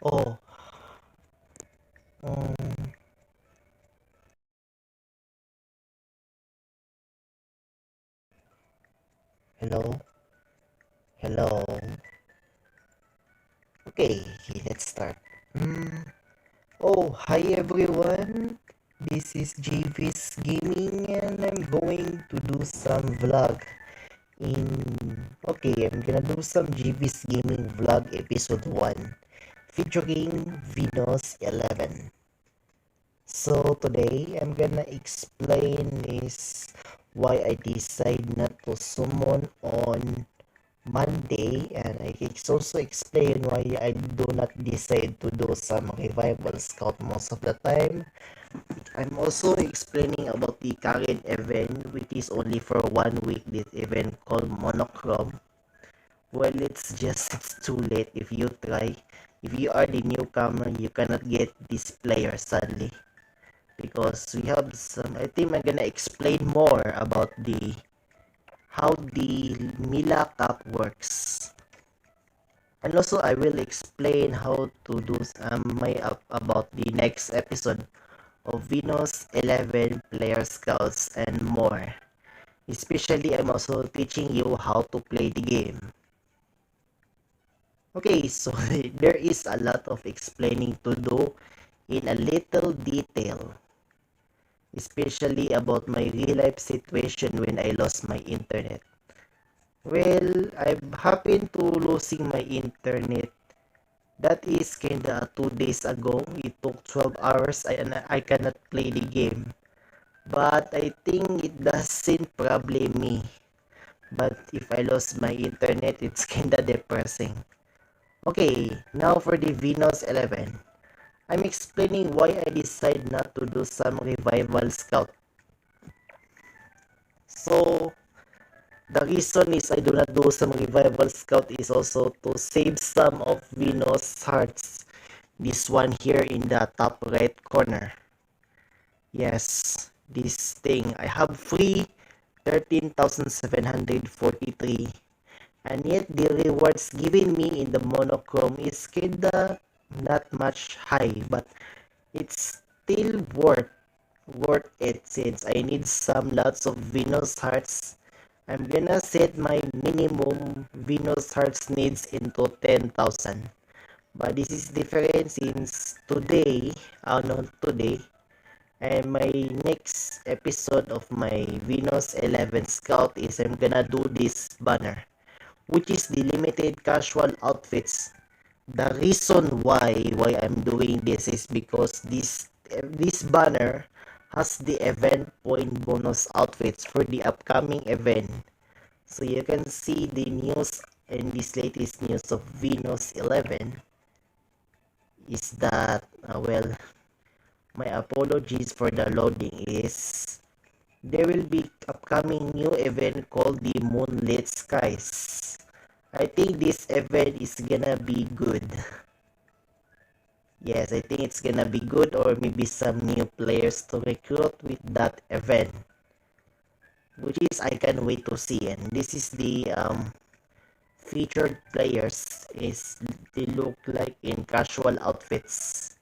Oh, um, hello, hello. Okay, let's start. Mm. Oh, hi everyone. This is Jayvees Gaming, and I'm going to do some vlog in. Okay, I'm gonna do some Jayvees Gaming vlog episode 1 featuring Venus 11. So today I'm gonna explain is why I decide not to summon on Monday, and I also explain why I do not decide to do some revival scout most of the time. I'm also explaining about the current event, which is only for 1 week, this event called Monochrome. Well, it's too late if you try. If you are the newcomer, you cannot get this player sadly. Because we have some, I think I'm gonna explain more about the how the Mila Cup works. And also I will explain how to do my about the next episode of Venus 11 player scouts and more. Especially I'm also teaching you how to play the game. Okay, so there is a lot of explaining to do in a little detail, especially about my real life situation when I lost my internet. Well, I've happened to losing my internet. That is kinda 2 days ago. It took 12 hours and I cannot play the game. But I think it doesn't problem me. But if I lost my internet, it's kinda depressing. Okay, now for the Venus 11. I'm explaining why I decide not to do some revival scout. So, the reason is I do not do some revival scout is also to save some of Venus hearts. This one here in the top right corner. Yes, this thing. I have free 13,743. And yet the rewards given me in the monochrome is kinda not much high, but it's still worth it since I need some lots of Venus hearts. I'm gonna set my minimum Venus hearts needs into 10,000. But this is different since today, no, today, and my next episode of my Venus 11 Scout is I'm gonna do this banner, which is the limited casual outfits. The reason why I'm doing this is because this banner has the event point bonus outfits for the upcoming event. So you can see the news and this latest news of Venus 11 is that well, my apologies for the loading is there will be upcoming new event called the Moonlit Skies. I think this event is gonna be good. Yes, I think it's gonna be good, or maybe some new players to recruit with that event, which is I can wait to see. And this is the featured players is they look like in casual outfits.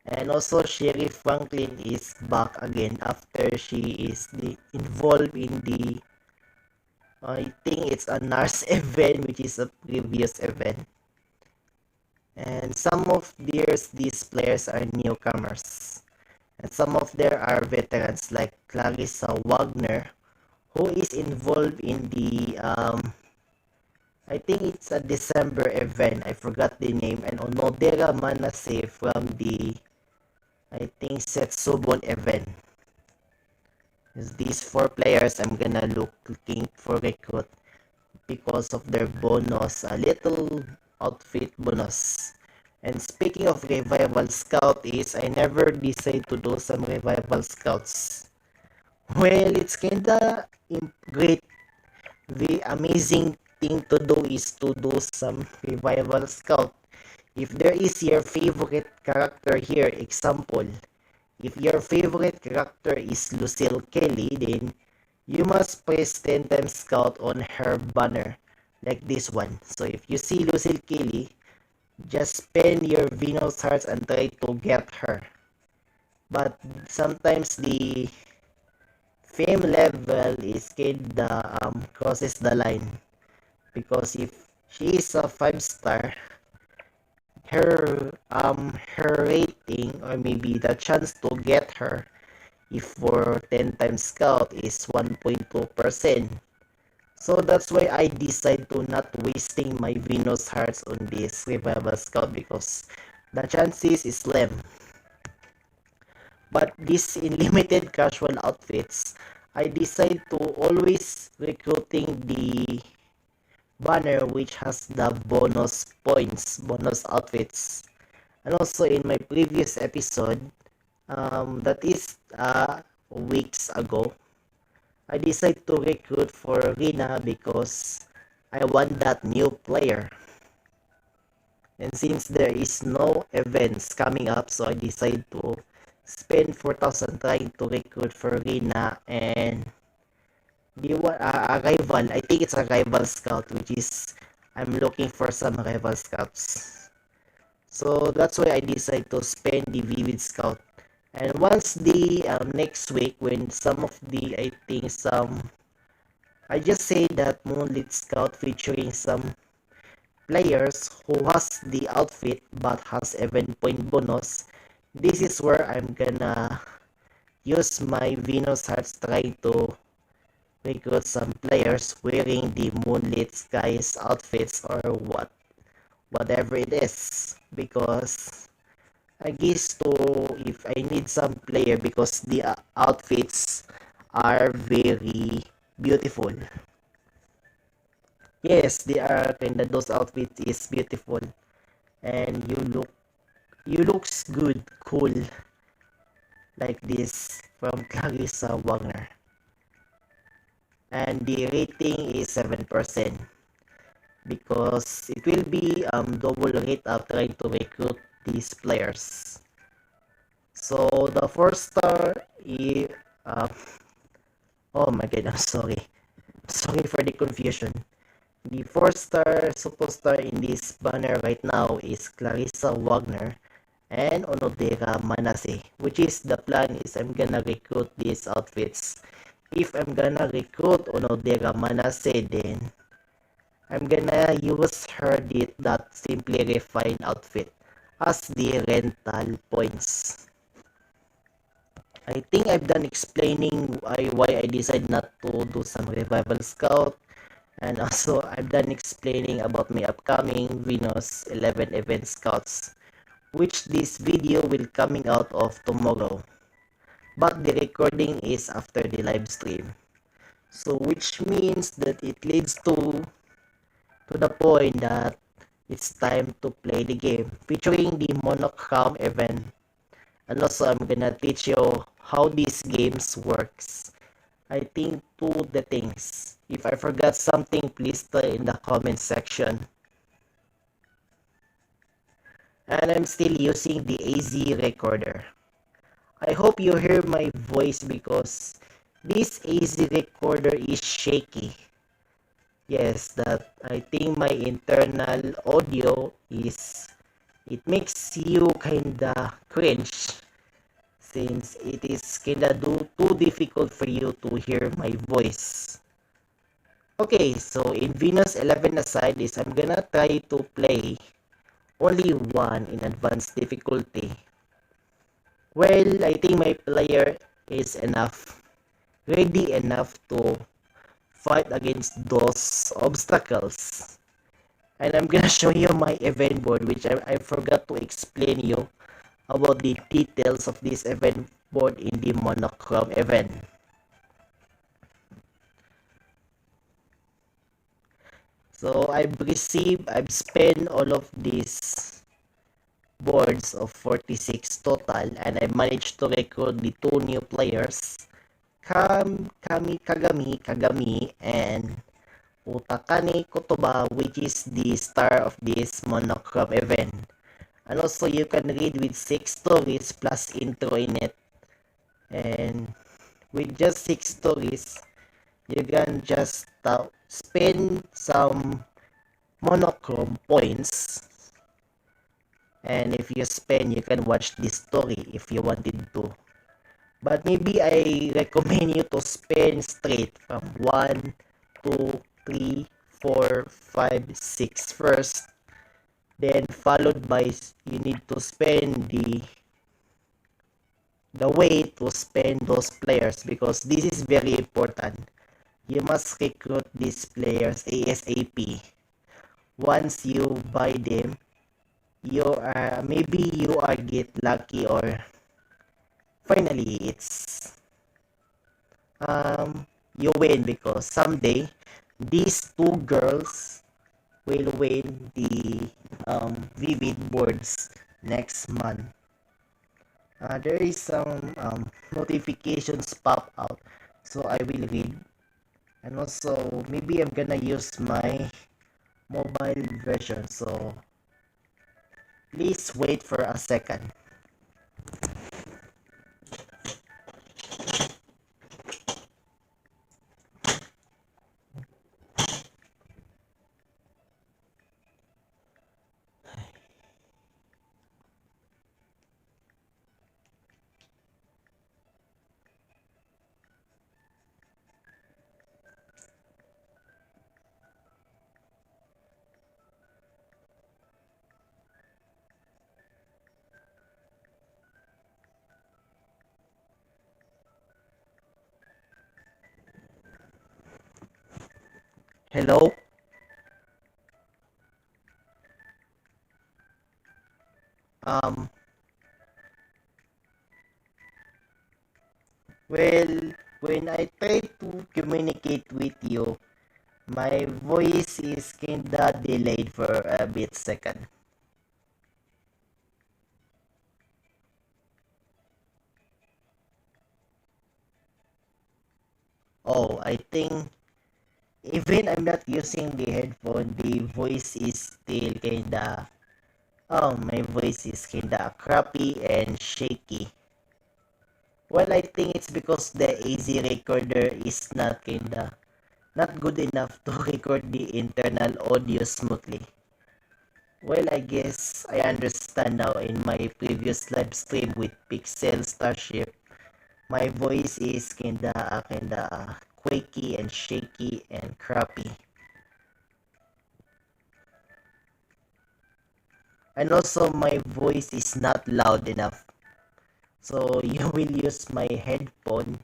And also Sheriff Franklin is back again after she is involved in the I think it's a NARS event, which is a previous event. And some of these players are newcomers. And some of there are veterans like Clarissa Wagner, who is involved in the I think it's a December event. I forgot the name. And Onodera Manase from the I think Setsubon event. These four players I'm gonna looking for recruit because of their bonus, a little outfit bonus. And speaking of revival scout is I never decide to do some revival scouts. Well, it's kinda great. The amazing thing to do is to do some revival scout. If there is your favorite character here, example, if your favorite character is Lucille Kelly, then you must press 10 times scout on her banner like this one. So if you see Lucille Kelly, just spend your Venus hearts and try to get her. But sometimes the fame level is kinda crosses the line, because if she is a 5 star, her rating, or maybe the chance to get her if for 10 times scout is 1.2%. So that's why I decide to not wasting my Venus hearts on this revival scout, because the chances is slim. But this in limited casual outfits, I decide to always recruiting the banner which has the bonus points, bonus outfits. And also in my previous episode, that is weeks ago, I decided to recruit for Rina because I want that new player. And since there is no events coming up, so I decided to spend 4,000 trying to recruit for Rina and the a rival. I think it's a rival scout, which is I'm looking for some rival scouts. So that's why I decided to spend the Vivid Scout. And once the next week, when some of the, I think some, I just say that Moonlit Scout featuring some players who has the outfit but has 7 point bonus, this is where I'm gonna use my Venus Hearts trying to recruit some players wearing the Moonlit Skies outfits or whatever it is, because I guess to if I need some player because the outfits are very beautiful. Yes, they are kinda, those outfits is beautiful, and you looks good, cool, like this from Clarissa Wagner. And the rating is 7% because it will be double rate after trying to recruit these players. So the 4 star is uh, oh my god, I'm sorry. Sorry for the confusion. The 4 star superstar in this banner right now is Clarissa Wagner and Onodera Manase, which is the plan is I'm gonna recruit these outfits. If I'm gonna recruit Onodera Manase, then I'm gonna use her that simply refined outfit as the rental points. I think I've done explaining why I decided not to do some revival scout, and also I've done explaining about my upcoming Venus 11 event scouts, which this video will coming out of tomorrow, but the recording is after the live stream. So which means that it leads to the point that it's time to play the game featuring the monochrome event. And also I'm gonna teach you how these games works. I think two the things. If I forgot something, please tell in the comment section. And I'm still using the AZ recorder. I hope you hear my voice because this AZ recorder is shaky. Yes, that I think my internal audio is, it makes you kinda cringe since it is kinda too difficult for you to hear my voice. Okay, so in Venus 11 aside is I'm gonna try to play only one in advanced difficulty. Well, I think my player is enough, ready enough to fight against those obstacles. And I'm gonna show you my event board, which I forgot to explain you about the details of this event board in the monochrome event. So I've spent all of these boards of 46 total, and I managed to recruit the 2 new players, Kagami, and Utakane Kotoba, which is the star of this monochrome event. And also you can read with 6 stories plus intro in it. And with just 6 stories, you can just spend some monochrome points, and if you spend, you can watch this story if you wanted to. But maybe I recommend you to spend straight from 1, 2, 3, 4, 5, 6 first. Then followed by you need to spend the way to spend those players, because this is very important. You must recruit these players ASAP. Once you buy them, you are maybe you are get lucky, or finally it's you win, because someday these two girls will win the vivid boards next month. There is some notifications pop out, so I will read. And also maybe I'm gonna use my mobile version, so please wait for a second. Hello? Um, well, when I try to communicate with you, my voice is kinda delayed for a bit second. Oh, I think even I'm not using the headphone, the voice is still kinda, my voice is kinda crappy and shaky. Well, I think it's because the AZ recorder is not good enough to record the internal audio smoothly. Well, I guess I understand now. In my previous live stream with Pixel Starship, my voice is kinda quaky and shaky and crappy. And also my voice is not loud enough. So you will use my headphone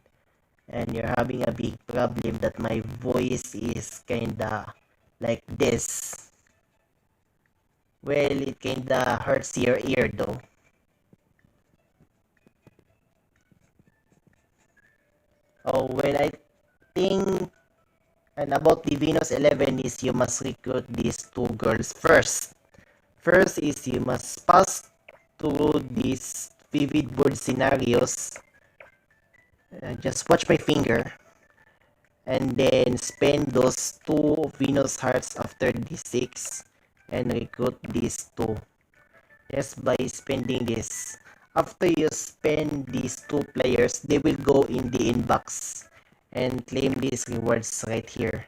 and you're having a big problem that my voice is kinda like this. Well, it kinda hurts your ear though. Oh, well, I think, and about the Venus 11 is you must recruit these two girls first. First is you must pass through these vivid board scenarios. Just watch my finger. And then spend those two Venus hearts after D6 and recruit these two. Just by spending this. After you spend these two players, they will go in the inbox and claim these rewards right here.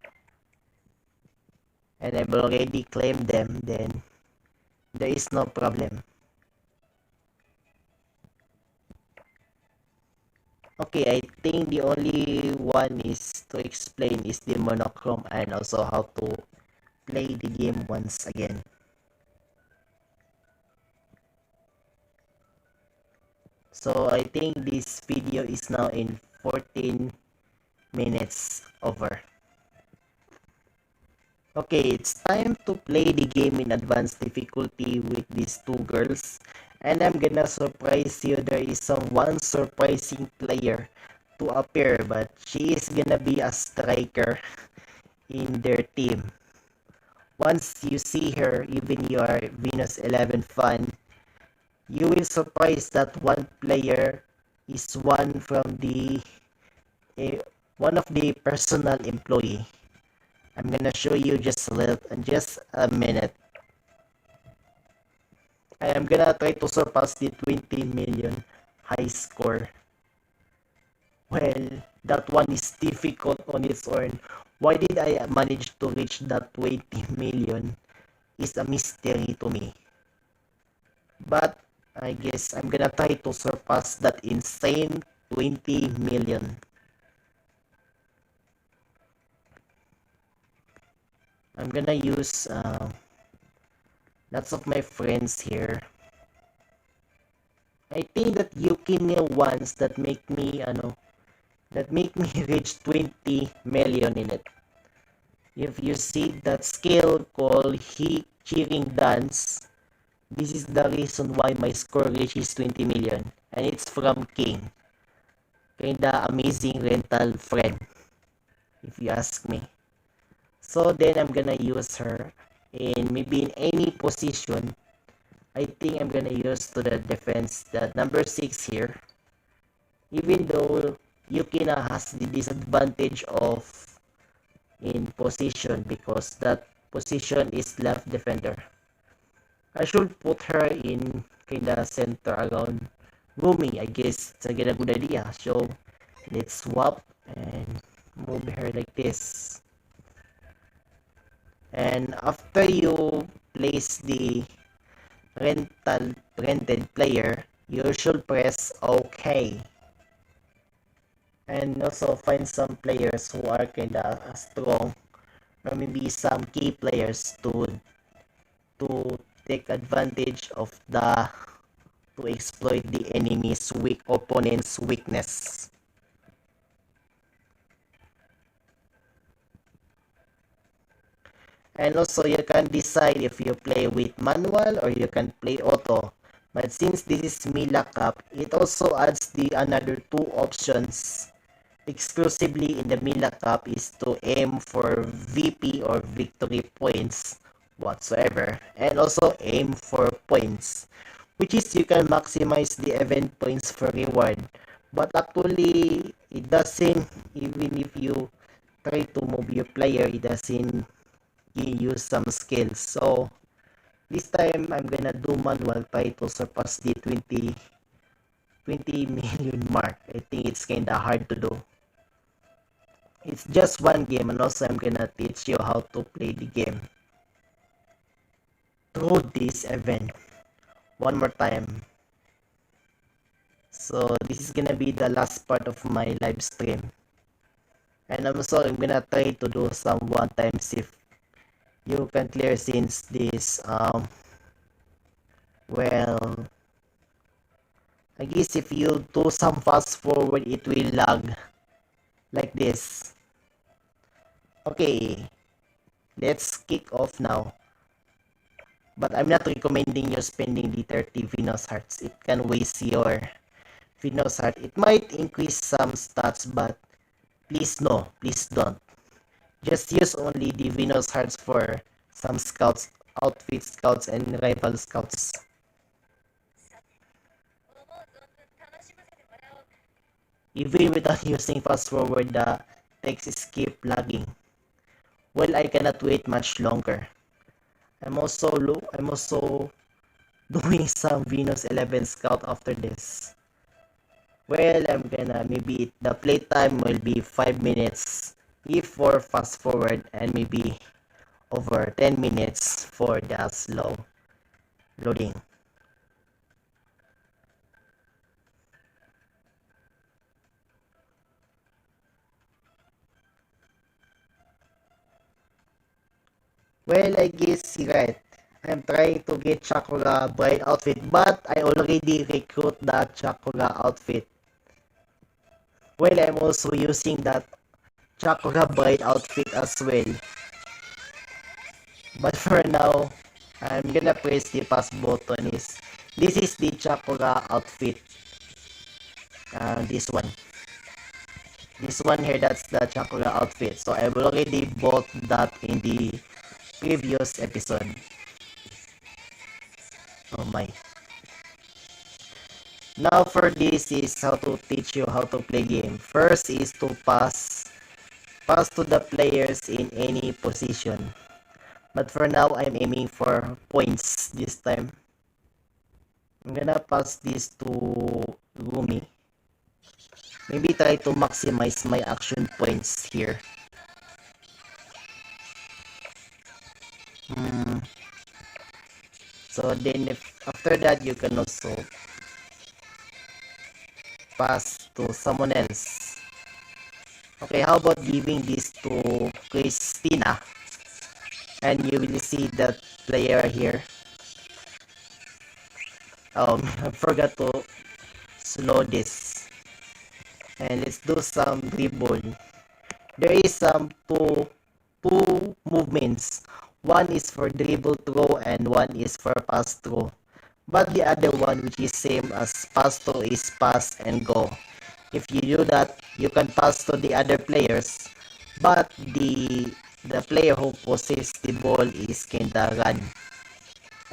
And I've already claimed them, then there is no problem. Okay, I think the only one is to explain is the monochrome and also how to play the game once again. So I think this video is now in 14 minutes over. Okay, it's time to play the game in advanced difficulty with these two girls. And I'm gonna surprise you, there is some one surprising player to appear, but she is gonna be a striker in their team. Once you see her, even your Venus 11 fan, you will surprise that one player is eh, one of the personal employee. I'm gonna show you just a minute. I am gonna try to surpass the 20 million high score. Well, that one is difficult on its own. Why did I manage to reach that 20 million? is a mystery to me. But I guess I'm gonna try to surpass that insane 20 million. I'm gonna use lots of my friends here. I think that Yukino ones that make me reach 20 million in it. If you see that skill called cheering dance, this is the reason why my score reaches 20 million. And it's from King. Kinda amazing rental friend, if you ask me. So then I'm gonna use her in maybe in any position. I think I'm gonna use to the defense that number 6 here. Even though Yukina has the disadvantage of in position because that position is left defender. I should put her in kinda center around Gumi. I guess it's a good idea. So let's swap and move her like this. And after you place the rented player, you should press OK. And also find some players who are kinda strong, or maybe some key players to take advantage of to exploit the enemy's opponent's weakness. And also you can decide if you play with manual or you can play auto. But since this is Mila Cup, it also adds the another two options exclusively in the Mila Cup is to aim for VP or victory points whatsoever, and also aim for points, which is you can maximize the event points for reward. But actually, it doesn't, even if you try to move your player, it doesn't use some skills. So, this time, I'm gonna do manual, try to surpass the 20 million mark. I think it's kinda hard to do. It's just one game, and also I'm gonna teach you how to play the game through this event one more time. So this is gonna be the last part of my live stream, and I'm gonna try to do some one times if you can clear since this well, I guess if you do some fast forward it will lag like this. Okay, let's kick off now. But I'm not recommending you spending the 30 Venus Hearts. It can waste your Venus Heart. It might increase some stats, but please no, please don't. Just use only the Venus Hearts for some scouts, outfit scouts, and rival scouts. Even without using fast forward, the text keep lagging. Well, I cannot wait much longer. I'm also doing some Venus 11 scout after this. Well, I'm gonna maybe the playtime will be 5 minutes if for fast forward, and maybe over 10 minutes for the slow loading. Well, I guess you're right. I'm trying to get Chakra Bride outfit, but I already recruit that Chakra outfit. Well, I'm also using that Chakra Bride outfit as well. But for now, I'm gonna press the pass button. This is the Chakra outfit. This one. This one here, that's the Chakra outfit. So I've already bought that in the previous episode. Oh my. Now for this is how to teach you how to play game. First is to pass to the players in any position. But for now, I'm aiming for points this time. I'm gonna pass this to Rumi. Maybe try to maximize my action points here. So then if after that you can also pass to someone else. Okay, how about giving this to Christina? And you will see that player here. I forgot to slow this. And let's do some dribble. There is some two movements. One is for dribble throw and one is for pass throw. But the other one, which is same as pass through, is pass and go. If you do that, you can pass to the other players, but the player who possesses the ball is kinda run,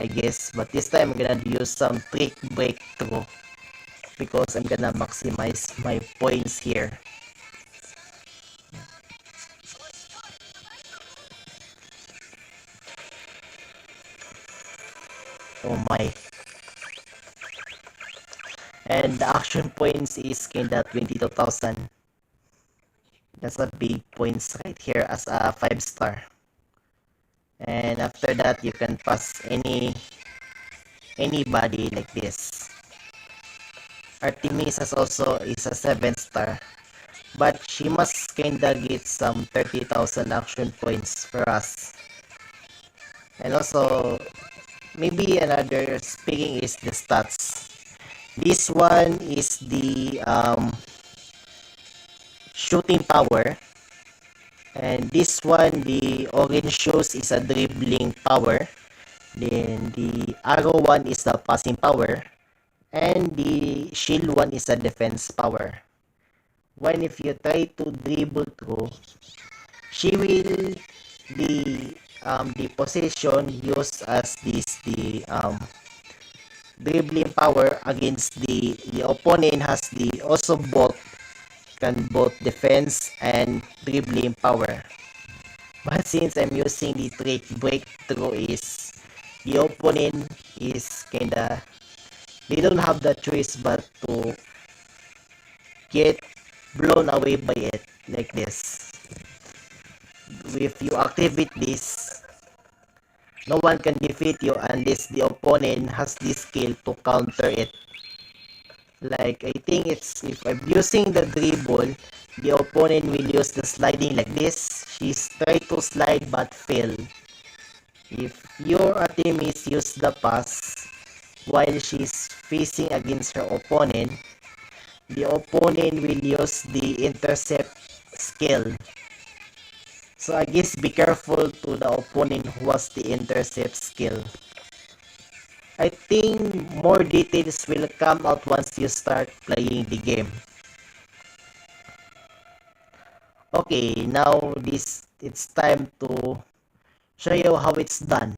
I guess. But this time I'm gonna use some trick breakthrough because I'm gonna maximize my points here. Oh my. And the action points is kinda 22,000. That's a big points right here as a 5 star. And after that you can pass anybody like this. Artemis has also is a 7 star. But she must kinda get some 30,000 action points for us. And also, maybe another speaking is the stats. This one is the shooting power. And this one, the orange shoes is a dribbling power. Then the arrow one is the passing power. And the shield one is a defense power. When if you try to dribble through, she will the possession used as the dribbling power against the opponent has the also both can both defense and dribbling power. But since I'm using the trick breakthrough is the opponent is kinda they don't have the choice but to get blown away by it like this. If you activate this, no one can defeat you unless the opponent has the skill to counter it. Like, I think it's, if I'm using the dribble, the opponent will use the sliding like this. She's trying to slide but fail. If your team is use the pass while she's facing against her opponent, the opponent will use the intercept skill. So I guess be careful to the opponent who has the intercept skill. I think more details will come out once you start playing the game. Okay, now it's time to show you how it's done.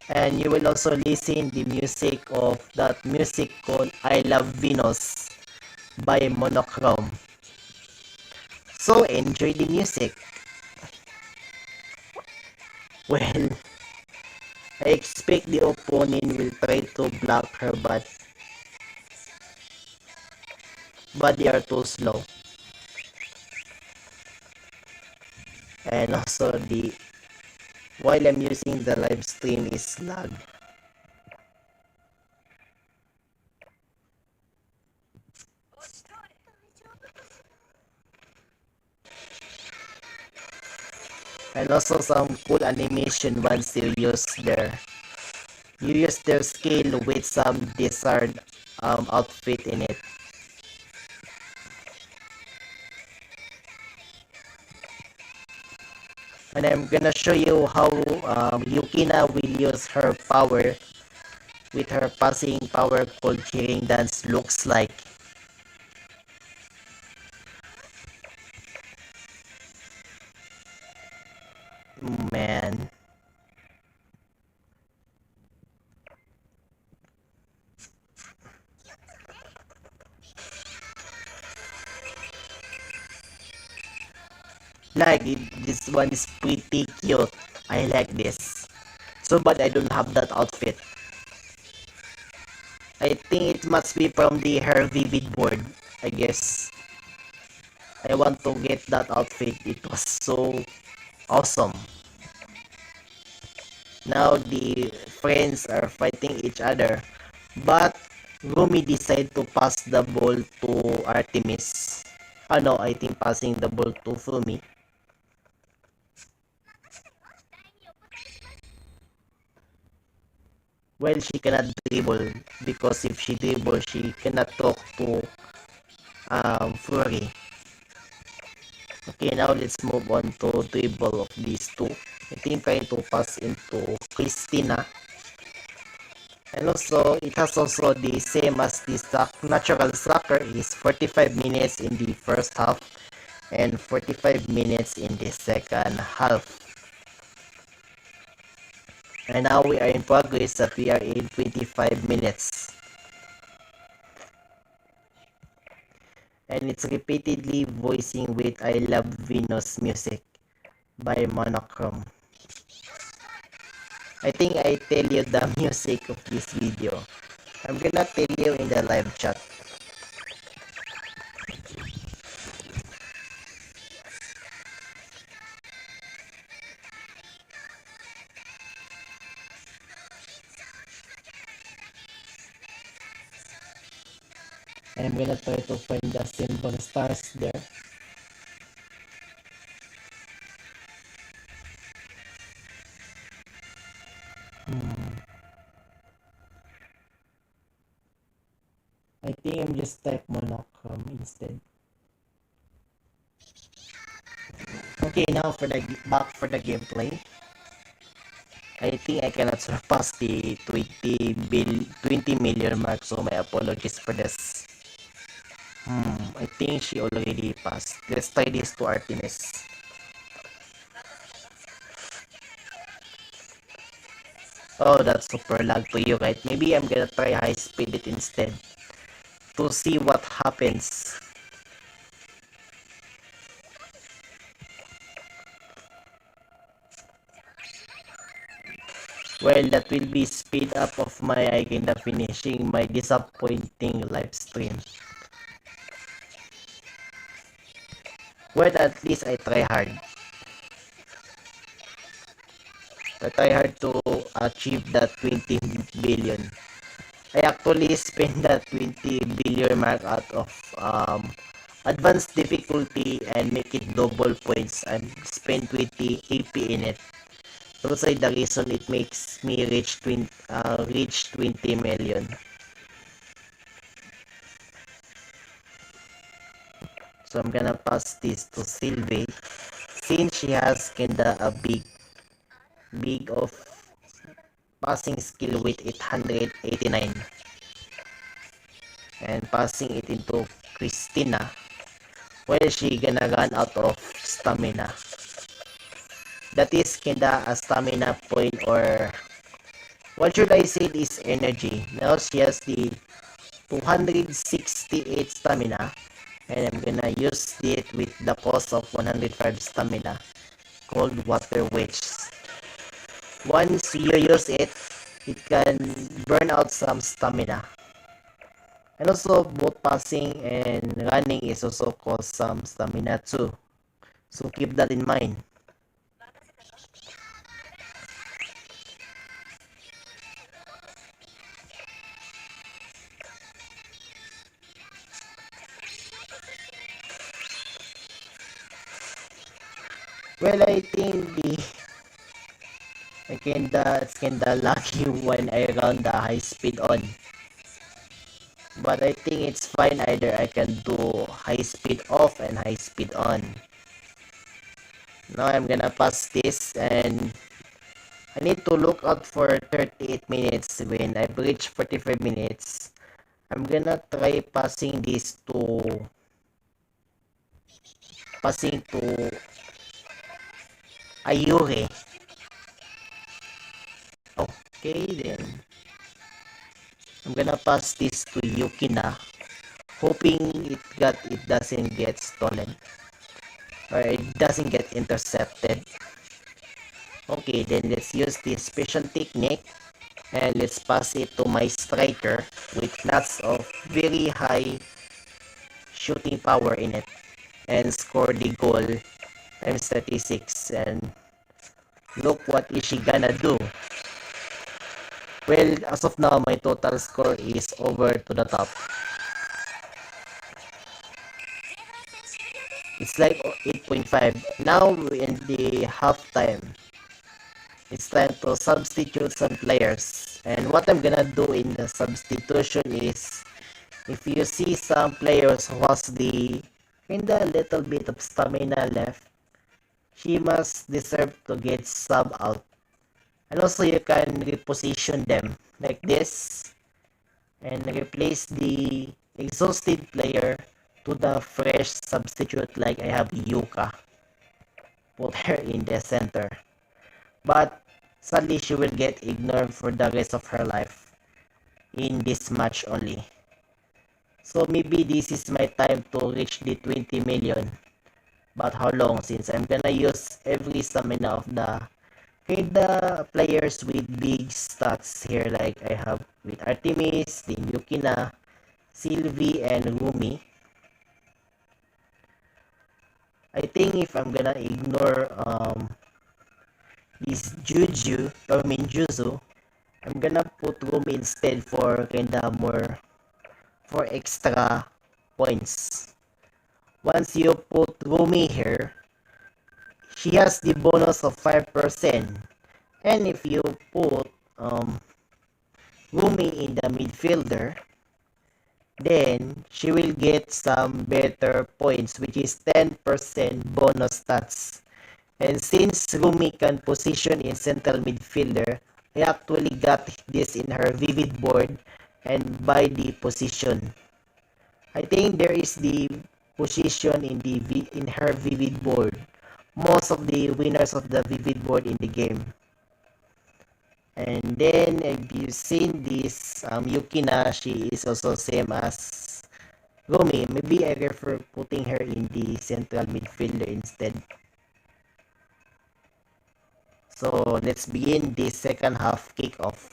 And you will also listen the music of that music called I Love Venus by Monochrome. So enjoy the music. Well, I expect the opponent will try to block her but they are too slow. And also the while I'm using the live stream is lag. And also some cool animation once you use their skill with some desired outfit in it. And I'm gonna show you how Yukina will use her power with her passing power called Cheering Dance looks like. Man. Like this one is pretty cute. I like this. So but I don't have that outfit. I think it must be from the Her Vivid board, I guess. I want to get that outfit. It was so awesome. Now the friends are fighting each other, but Rumi decide to pass the ball to Artemis. No, I think passing the ball to Fumi. Well, she cannot dribble because if she dribble, she cannot talk to Fury. Okay, now let's move on to dribble of these two. I think trying to pass into Christina. And also, it has also the same as the natural soccer is 45 minutes in the first half and 45 minutes in the second half. And now we are in progress that we are in 25 minutes. And it's repeatedly voicing with I Love Venus music by Monochrome. I think I tell you the music of this video. I'm gonna tell you in the live chat. I'm gonna try to find the symbol stars there. I think I'm just type Monochrome instead. Okay, now for the back for the gameplay. I think I cannot surpass the 20 million mark, so my apologies for this. I think she already passed. Let's try this to Artemis. Oh, that's super lag to you, right? Maybe I'm gonna try high speed it instead to see what happens. Well, that will be speed up of my agenda finishing my disappointing live stream. Well, at least I try hard. I try hard to achieve that 20 billion. I actually spent that 20 billion mark out of advanced difficulty and make it double points. I spent 20 AP in it. Those are the reason it makes me reach 20 million. So I'm gonna pass this to Sylvie since she has kinda a big of passing skill with 889 and passing it into Christina. Well, she gonna run out of stamina. That is kinda a stamina point, or what should I say is energy. Now she has the 268 stamina and I'm gonna use it with the cost of 105 stamina called Water Witch. Once you use it, it can burn out some stamina. And also both passing and running is also cost some stamina too. So keep that in mind. Well, I think it's kinda lucky when I run the high speed on. But I think it's fine, either I can do high speed off and high speed on. Now I'm gonna pass this and I need to look out for 38 minutes. When I reach 45 minutes, I'm gonna try passing to Ayure. Okay, then I'm gonna pass this to Yukina, hoping it doesn't get stolen or it doesn't get intercepted. Okay, then let's use this special technique and let's pass it to my striker with lots of very high shooting power in it and score the goal times 36. And look what is she gonna do. Well, as of now, my total score is over to the top. It's like 8.5. Now in the halftime, it's time to substitute some players. And what I'm gonna do in the substitution is, if you see some players who has the kinda little bit of stamina left, she must deserve to get sub out. And also you can reposition them like this and replace the exhausted player to the fresh substitute, like I have Yuka. Put her in the center. But sadly she will get ignored for the rest of her life in this match only. So maybe this is my time to reach the 20 million. But how long, since I'm gonna use every stamina of the players with big stats here, like I have with Artemis, then Yukina, Sylvie, and Rumi. I think if I'm gonna ignore this Juzu, I'm gonna put Rumi instead for kinda more for extra points. Once you put Rumi here, she has the bonus of 5%. And if you put Rumi in the midfielder, then she will get some better points, which is 10% bonus stats. And since Rumi can position in central midfielder, I actually got this in her vivid board and by the position. I think there is the position in her vivid board. Most of the winners of the vivid board in the game. And then if you've seen this Yukina, she is also same as Rumi. Maybe I prefer putting her in the central midfielder instead. So let's begin the second half kickoff.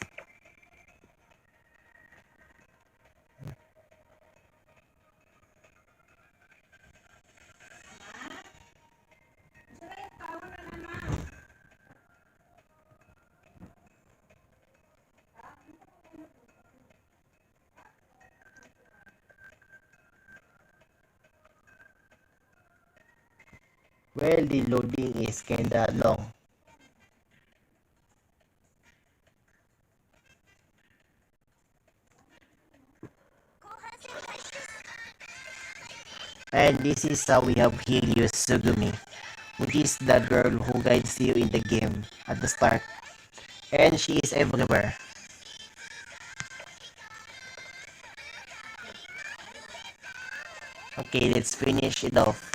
Well, the loading is kinda long. And this is how we have Helios Sugumi, which is the girl who guides you in the game at the start. And she is everywhere. Okay, let's finish it off.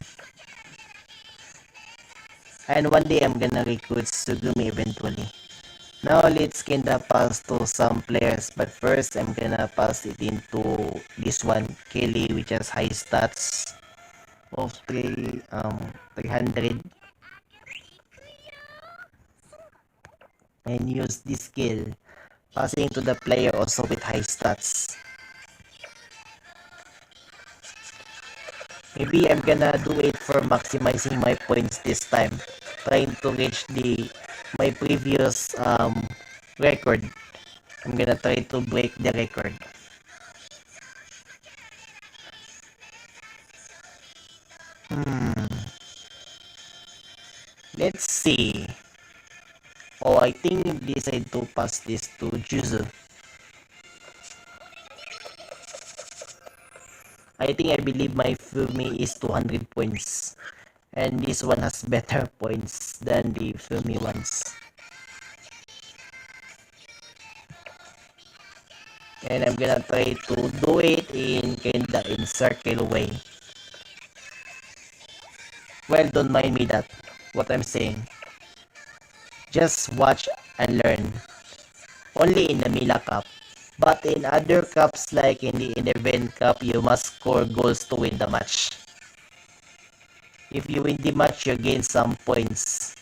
And one day I'm gonna recruit Sugumi eventually. Now let's kinda pass to some players, but first I'm gonna pass it into this one, Kelly, which has high stats of 300, and use this skill passing to the player also with high stats. Maybe I'm gonna do it for maximizing my points this time, trying to reach my previous record. I'm gonna try to break the record. Hmm. Let's see. Oh, I think decide to pass this to Juzu. I believe my Fumi is 200 points. And this one has better points than the Fumi ones. And I'm gonna try to do it in kinda in circle way. Well, don't mind me that, what I'm saying. Just watch and learn. Only in the Mila Cup. But in other cups like in the 11 Cup, you must score goals to win the match. If you win the match, you gain some points.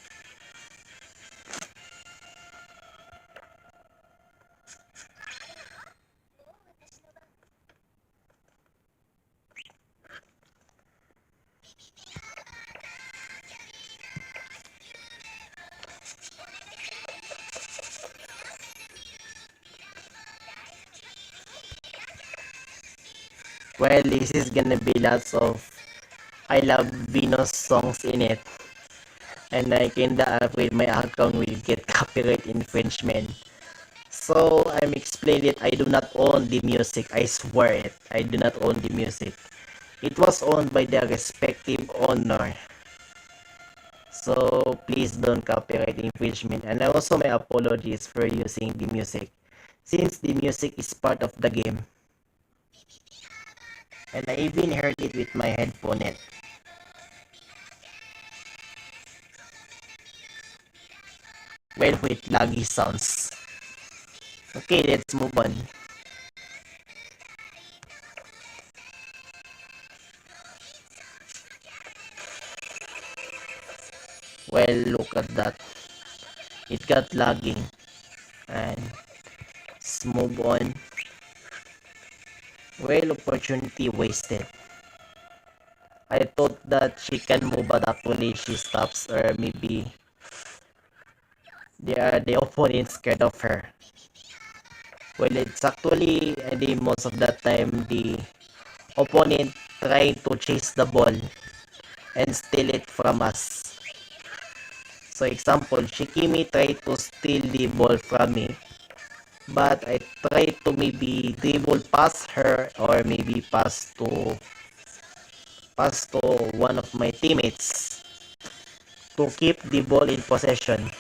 Well, this is gonna be lots of I Love Venus songs in it. And I kinda afraid my account will get copyright infringement. So I'm explaining it. I do not own the music. I swear it. I do not own the music. It was owned by the respective owner. So please don't copyright infringement. And also my apologies for using the music, since the music is part of the game. And I even heard it with my headphone net. Well, with laggy sounds. Okay, let's move on. Well, look at that. It got lagging. And let's move on. Well, opportunity wasted. I thought that she can move, but actually she stops, or maybe the opponent scared of her. Well, it's actually the most of the time the opponent trying to chase the ball and steal it from us. So example, Shikimi tried to steal the ball from me, but I tried to maybe dribble past her, or maybe pass to one of my teammates to keep the ball in possession,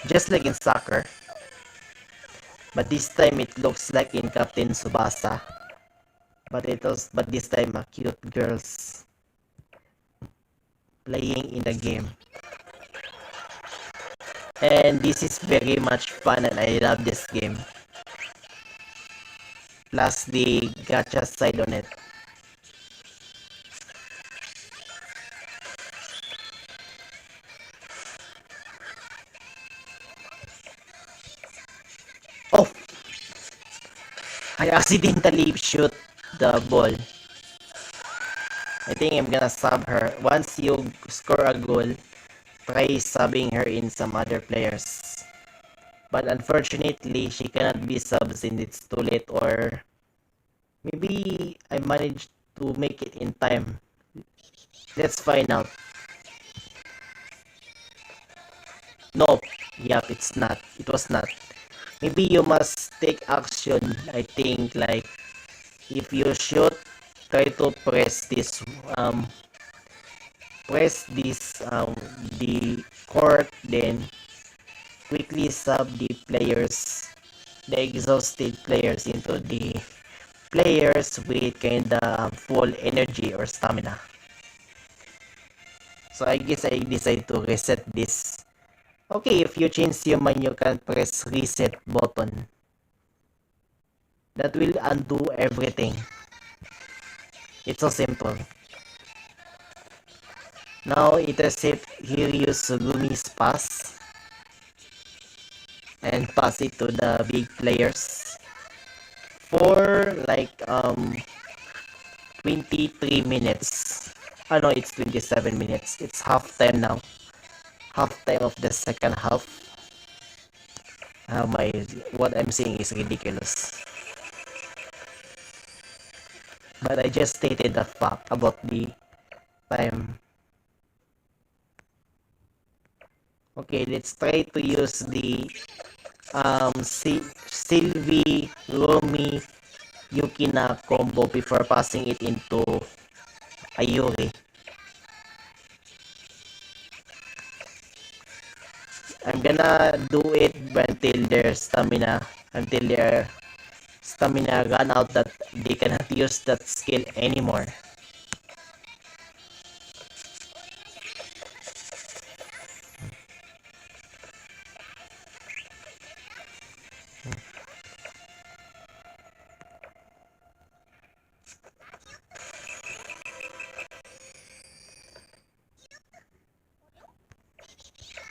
just like in soccer. But this time it looks like in Captain Tsubasa. But this time a cute girls playing in the game. And this is very much fun and I love this game. Plus the gacha side on it. Oh! I accidentally shoot the ball. I think I'm gonna sub her. Once you score a goal, try subbing her in some other players. But unfortunately, she cannot be subbed since it's too late, or maybe I managed to make it in time. Let's find out. Nope. Yep, it's not. It was not. Maybe you must take action. I think like if you shoot, try to um press this the court, then quickly sub the players, the exhausted players, into the players with kinda full energy or stamina. So I guess I decided to reset this. Okay, if you change your mind, you can press reset button. That will undo everything. It's so simple. Now intercept here, use Sugumi's pass and pass it to the big players for like 23 minutes. Oh no, it's 27 minutes. It's half time now. Half time of the second half. My what I'm saying is ridiculous. But I just stated the fact about the time. Okay, let's try to use the Sylvie Romy Yukina combo before passing it into Ayuri. I'm gonna do it until their stamina run out, that they cannot use that skill anymore.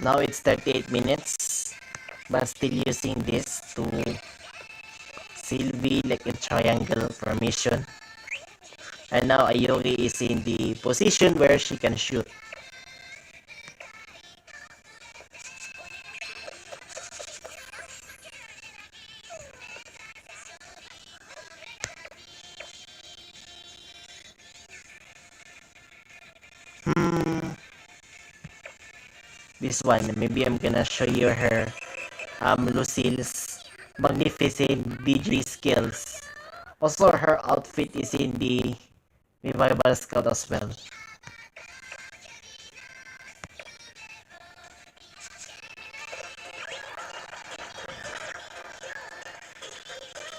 Now it's 38 minutes, but still using this to Sylvie like a triangle formation. And now Ayori is in the position where she can shoot. this one. Maybe I'm gonna show you her Lucille's magnificent DJ skills. Also, her outfit is in the Revival Scout as well.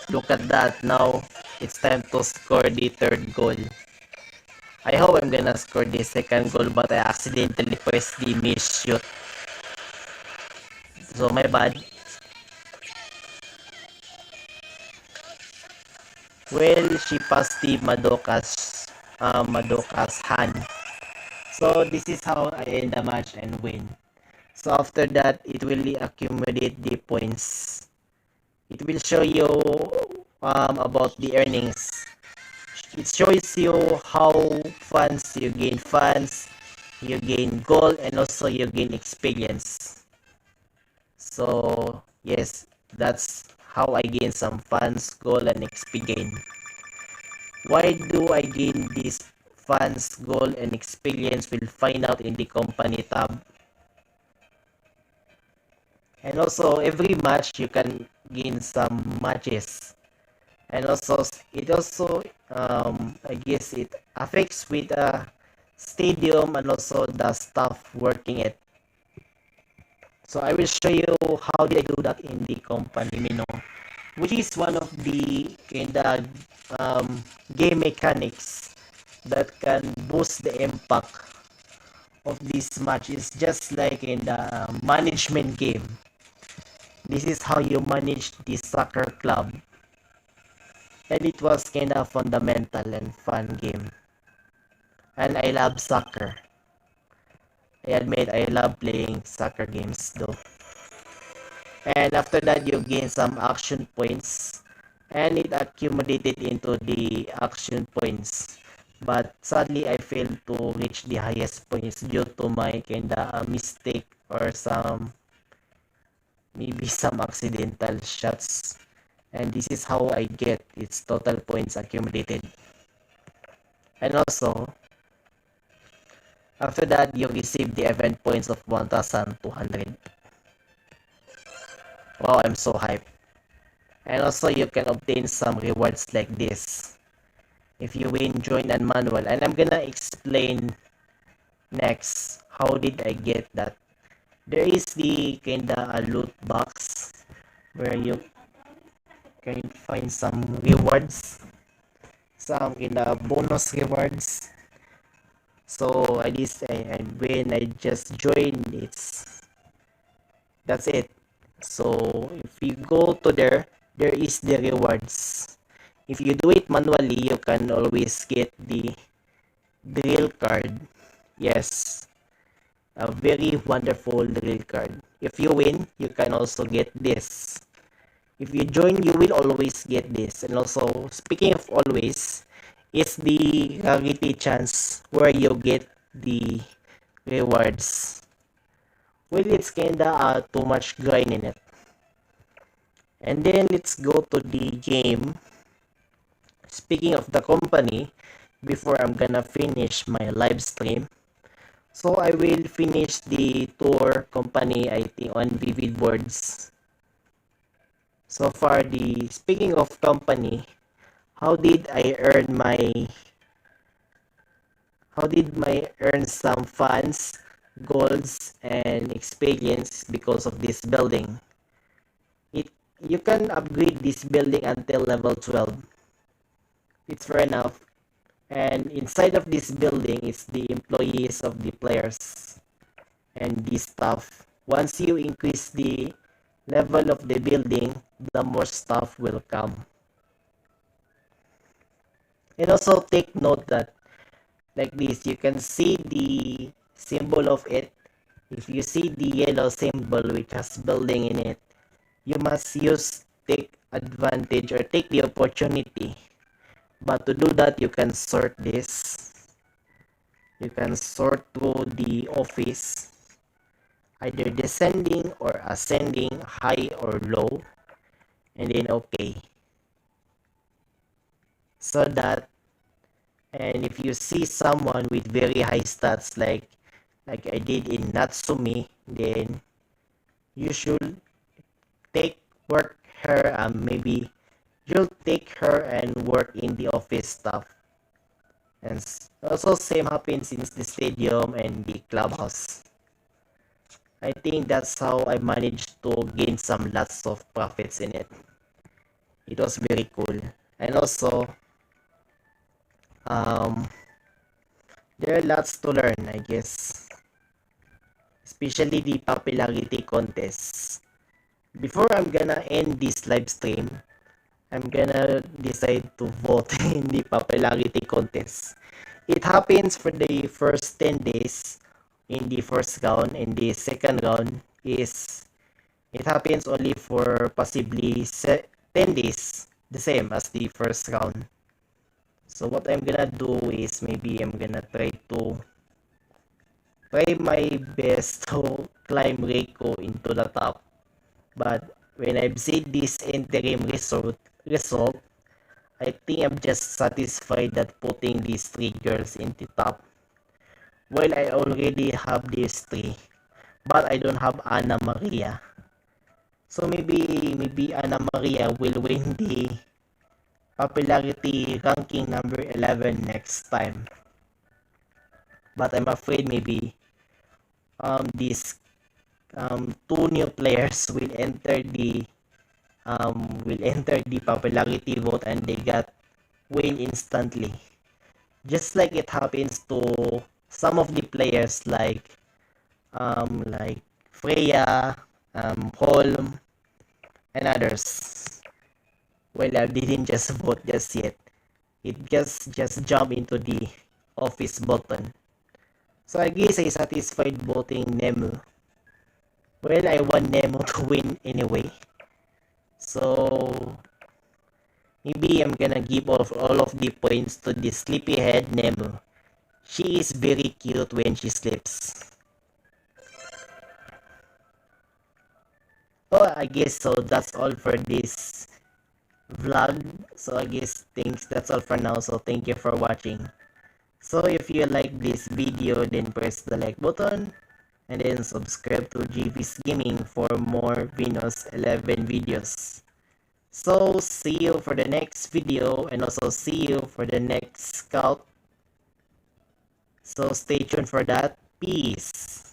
Look at that. Now, it's time to score the third goal. I hope I'm gonna score the second goal, but I accidentally pressed the miss shoot. So, my bad. Well, she passed the Madoka's hand. So, this is how I end the match and win. So, after that, it will accumulate the points. It will show you about the earnings. It shows you how fans, you gain gold, and also you gain experience. So yes, that's how I gain some fans, gold, and XP gain. Why do I gain these fans, gold, and experience? We'll find out in the company tab. And also every match you can gain some matches. And also it also I guess it affects with stadium and also the staff working it. So I will show you how did I do that in the company menu, which is one of the kinda game mechanics that can boost the impact of this match. Is just like in the management game. This is how you manage the soccer club. And it was kinda fundamental and fun game. And I love soccer. I admit I love playing soccer games though. And after that you gain some action points. And it accumulated into the action points. But sadly I failed to reach the highest points due to my kinda mistake or maybe some accidental shots. And this is how I get its total points accumulated. And also, after that, you receive the event points of 1,200. Wow, I'm so hyped. And also, you can obtain some rewards like this if you win, join, and manual. And I'm gonna explain next how did I get that. There is the kinda a loot box where you can find some rewards, some kinda bonus rewards. So when I just join, that's it. So if you go to there is the rewards. If you do it manually, you can always get the drill card. Yes, a very wonderful drill card. If you win, you can also get this. If you join, you will always get this. And also, speaking of always, is the rarity chance where you get the rewards. Well, it's kinda too much grind in it. And then let's go to the game. Speaking of the company, before I'm gonna finish my live stream, so I will finish the tour company I think on Vivid Boards. So far, the speaking of company, how did I earn earn some funds, golds, and experience because of this building? You can upgrade this building until level 12. It's fair enough. And inside of this building is the employees of the players and the staff. Once you increase the level of the building, the more staff will come. And also take note that like this, you can see the symbol of it. If you see the yellow symbol which has building in it, you must take advantage or take the opportunity. But to do that, you can sort this. You can sort through the office, either descending or ascending, high or low, and then okay. So that, and if you see someone with very high stats like I did in Natsumi, then you should take work her, maybe you'll take her and work in the office stuff. And also same happens in the stadium and the clubhouse. I think that's how I managed to gain some lots of profits in it. It was very cool. And also, um, there are lots to learn, I guess. Especially the popularity contests. Before I'm gonna end this live stream, I'm gonna decide to vote in the popularity contest. It happens for the first 10 days in the first round, and the second round is it happens only for possibly 10 days, the same as the first round. So what I'm gonna do is maybe I'm gonna try my best to climb Reiko into the top. But when I've seen this interim result, I think I'm just satisfied that putting these three girls in the top. Well, I already have these three, but I don't have Ana Maria. So maybe Ana Maria will win the popularity ranking number 11 next time. But I'm afraid maybe these two new players will enter the popularity vote and they got win instantly. Just like it happens to some of the players like Freya, Holm, and others. Well, I didn't just vote just yet. It just jump into the office button. So I guess I satisfied voting Nemu. Well, I want Nemu to win anyway. So maybe I'm gonna give all of the points to the sleepyhead Nemu. She is very cute when she sleeps. Oh, I guess so that's all for this vlog. So I guess that's all for now. So thank you for watching. So if you like this video, then press the like button and then subscribe to Jayvees Gaming for more Venus 11 videos. So see you for the next video and also see you for the next scout. So stay tuned for that. Peace.